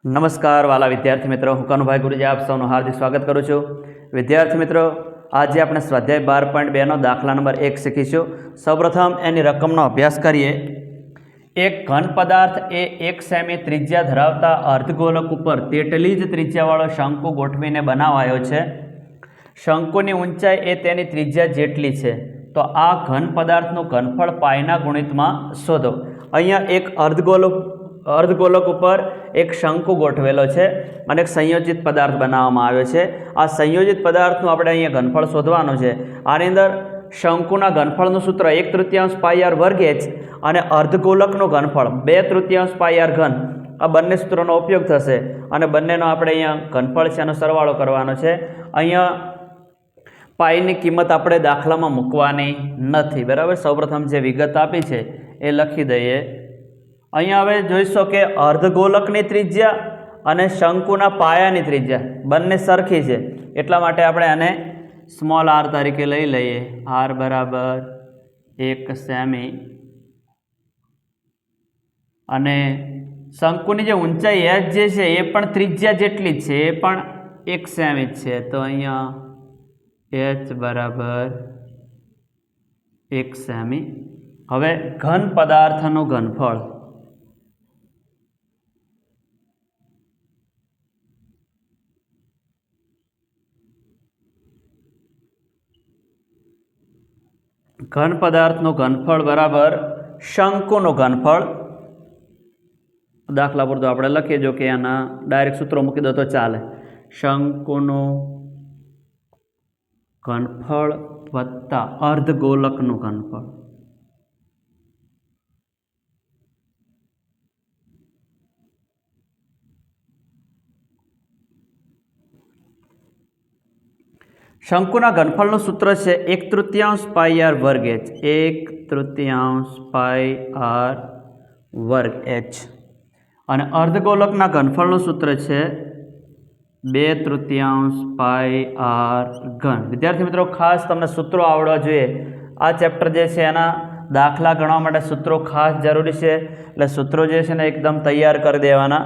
નમસ્કાર વાલા વિદ્યાર્થી મિત્રો, હું કનુભાઈ ગુરુજી આપ સૌનું હાર્દિક સ્વાગત કરું છું। વિદ્યાર્થી મિત્રો, આજે આપણે સ્વાધ્યાય 12.2 દાખલા નંબર 1 શીખીશું। સૌપ્રથમ એની રકમનો અભ્યાસ કરીએ। એક ઘન પદાર્થ એ 1 સેમી ત્રિજ્યા ધરાવતા અર્ધગોલક ઉપર તેટલી જ ત્રિજ્યાવાળો શંકુ ગોઠવીને બનાવાયો છે। શંકુની ઊંચાઈ એ તેની ત્રિજ્યા જેટલી છે, તો આ ઘન પદાર્થનું ઘનફળ પાઈના ગુણિતમાં શોધો। અહીંયા એક અર્ધગોલક ઉપર એક શંકુ ગોઠવેલો છે અને એક સંયોજિત પદાર્થ બનાવવામાં આવ્યો છે। આ સંયોજિત પદાર્થનું આપણે અહીંયા ઘનફળ શોધવાનું છે। આની અંદર શંકુના ઘનફળનું સૂત્ર 1/3 પાઈ આર વર્ગ h અને અર્ધગોલકનું ઘનફળ 2/3 પાઈ આર ઘન, આ બંને સૂત્રોનો ઉપયોગ થશે અને બંનેનો આપણે અહીંયા ઘનફળ છે એનો સરવાળો કરવાનો છે। અહીંયા પાઈની કિંમત આપણે દાખલામાં મૂકવાની નથી, બરાબર। સૌપ્રથમ જે વિગત આપી છે એ લખી દઈએ। અહીંયા હવે જોઈશું કે અર્ધગોલકની ત્રિજ્યા અને શંકુના પાયાની ત્રિજ્યા બંને સરખી છે, એટલા માટે આપણે આને સ્મોલ આર તરીકે લઈ લઈએ। આર બરાબર 1 સેમી અને શંકુની જે ઊંચાઈ h જે છે એ પણ ત્રિજ્યા જેટલી જ છે, એ પણ 1 સેમી જ છે, તો અહીંયા h બરાબર 1 સેમી। હવે ઘન પદાર્થનું ઘનફળ ઘન પદાર્થનું ઘનફળ બરાબર શંકુનું ઘનફળ। દાખલા પૂરતું આપણે લખીએ, જો કે આના ડાયરેક્ટ સૂત્રો મૂકી દો તો ચાલે। શંકુનું ઘનફળ વત્તા અર્ધગોલકનું ઘનફળ। શંકુના ઘનફળનું સૂત્ર છે 1/3 પાઈ આર વર્ગ h, 1/3 પાઈ આર વર્ગ h અને અર્ધગોલકના ઘનફળનું સૂત્ર છે 2/3 પાઈ આર ઘન। વિદ્યાર્થી મિત્રો, ખાસ તમને સૂત્રો આવડવા જોઈએ। આ ચેપ્ટર જે છે એના દાખલા ગણવા માટે સૂત્રો ખાસ જરૂરી છે, એટલે સૂત્રો જે છે ને એકદમ તૈયાર કરી દેવાના।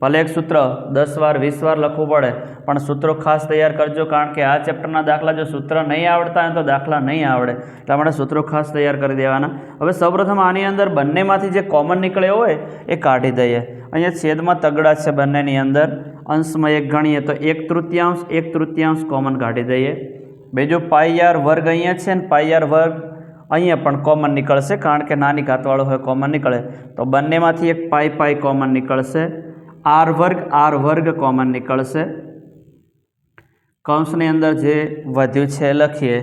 ભલે એક સૂત્ર 10 વાર 20 વાર લખવું પડે, પણ સૂત્રો ખાસ તૈયાર કરજો, કારણ કે આ ચેપ્ટરના દાખલા જો સૂત્ર નહીં આવડતા હોય તો દાખલા નહીં આવડે, એટલા માટે સૂત્રો ખાસ તૈયાર કરી દેવાના। હવે સૌપ્રથમ આની અંદર બંનેમાંથી જે કોમન નીકળે હોય એ કાઢી દઈએ। અહીંયા છેદમાં તગડા છે બંનેની અંદર, અંશમાં 1 ગણીએ તો 1/3 કોમન કાઢી દઈએ। બીજું પાઈ આર વર્ગ અહીંયા છે ને પાઈ આર વર્ગ અહીંયા પણ કોમન નીકળશે, કારણ કે નાની ઘાતવાળો હોય કોમન નીકળે, તો બંનેમાંથી એક પાઈ કોમન નીકળશે। આર વર્ગ કોમન નીકળશે। કૌંસની અંદર જે વધ્યું છે એ લખીએ,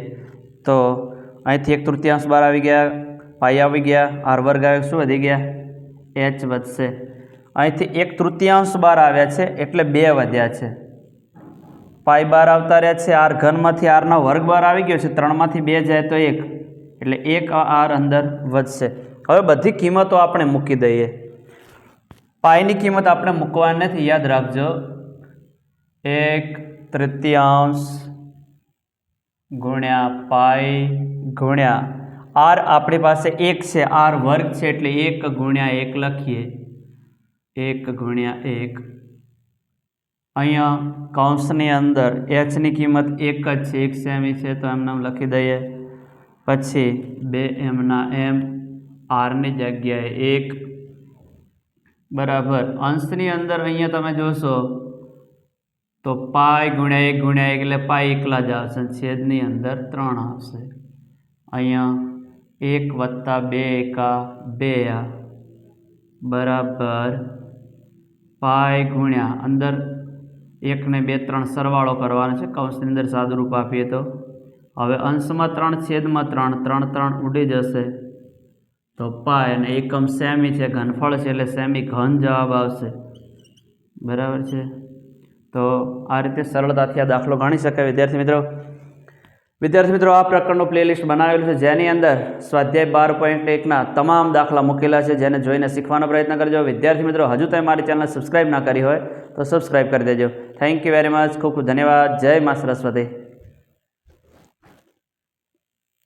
તો અહીંથી 1/3 બહાર આવી ગયા, પાઈ આવી ગયા, આર વર્ગ આવે, શું વધી ગયા? h વધશે। અહીંથી 1/3 બહાર આવ્યા છે એટલે 2 વધ્યા છે, પાઈ બહાર આવતા રહ્યા છે, આર ઘનમાંથી આરનો વર્ગ બહાર આવી ગયો છે, 3માંથી 2 જાય તો 1, એટલે 1 આર અંદર વધશે। હવે બધી કિંમતો આપણે મૂકી દઈએ। પાઈની કિંમત આપણે મૂકવાની નથી, યાદ રાખજો। 1/3 ગુણ્યા પાઈ ગુણ્યા આર, આપણી પાસે 1 છે, આર વર્ગ છે એટલે 1 ગુણ્યા 1 લખીએ, 1 ગુણ્યા 1। અહીંયા કૌંસની અંદર hની કિંમત 1 જ છે, 1 સેમી છે, તો એમ નામ લખી દઈએ। પછી 2 mના m, આરની જગ્યાએ 1 બરાબર અંશની અંદર અહીંયા તમે જોશો તો પાઈ ગુણ્યા 1 ગુણ્યા 1 એટલે પાઈ એકલા જ આવશે, છેદની અંદર 3 આવશે। અહીંયા 1 વત્તા 2 એકા 2 બરાબર પાઈ ગુણ્યા અંદર 1 ને 2 3 સરવાળો કરવાનો છે, કૌંસની અંદર સાદુરૂપ આપીએ તો હવે અંશમાં 3 છેદમાં 3, 3 3 ઉડી જશે, તો પાઈ અને એકમ સેમી છે, ઘનફળ છે એટલે સેમી ઘન જવાબ આવશે, બરાબર છે। તો આ રીતે સરળતાથી આ દાખલો ગણી શકાય। વિદ્યાર્થી મિત્રો, આ પ્રકારનું પ્લેલિસ્ટ બનાવેલું છે, જેની અંદર સ્વાધ્યાય 12.1ના તમામ દાખલા મૂકેલા છે, જેને જોઈને શીખવાનો પ્રયત્ન કરજો। વિદ્યાર્થી મિત્રો, હજુ તમે મારી ચેનલ સબસ્ક્રાઈબ ના કરી હોય તો સબસ્ક્રાઈબ કરી દેજો। થેન્ક યુ વેરી મચ, ખૂબ ખૂબ ધન્યવાદ। જય મા સરસ્વતી।